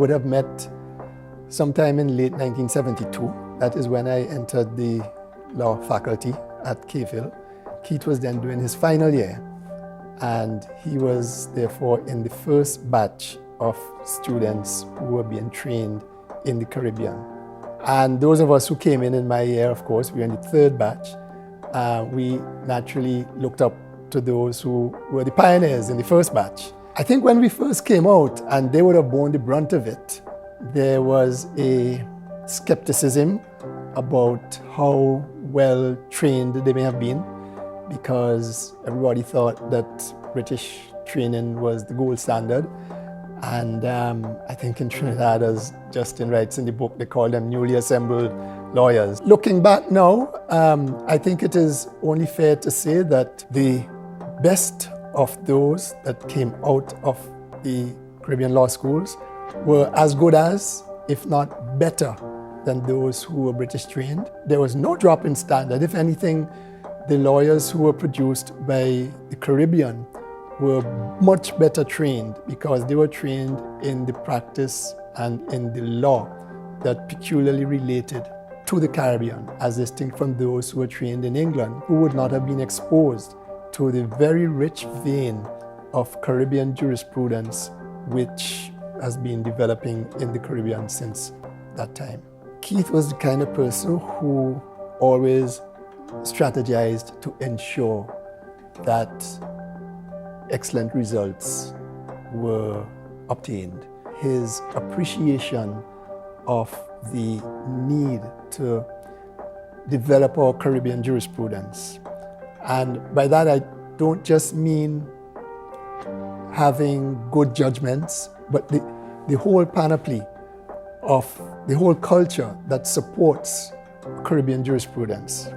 would have met sometime in late 1972. That is when I entered the law faculty at Caville. Keith was then doing his final year, and he was therefore in the first batch of students who were being trained in the Caribbean. And those of us who came in my year, of course, we were in the third batch. We naturally looked up to those who were the pioneers in the first batch. I think when we first came out, and they would have borne the brunt of it, there was a skepticism about how well trained they may have been, because everybody thought that British training was the gold standard. And I think in Trinidad, as Justin writes in the book, they call them newly assembled lawyers. Looking back now, I think it is only fair to say that the best of those that came out of the Caribbean law schools were as good as, if not better, than those who were British trained. There was no drop in standard. If anything, the lawyers who were produced by the Caribbean were much better trained, because they were trained in the practice and in the law that peculiarly related to the Caribbean, as distinct from those who were trained in England, who would not have been exposed to the very rich vein of Caribbean jurisprudence which has been developing in the Caribbean since that time. Keith was the kind of person who always strategized to ensure that excellent results were obtained. His appreciation of the need to develop our Caribbean jurisprudence. And by that, I don't just mean having good judgments, but the whole panoply of the whole culture that supports Caribbean jurisprudence.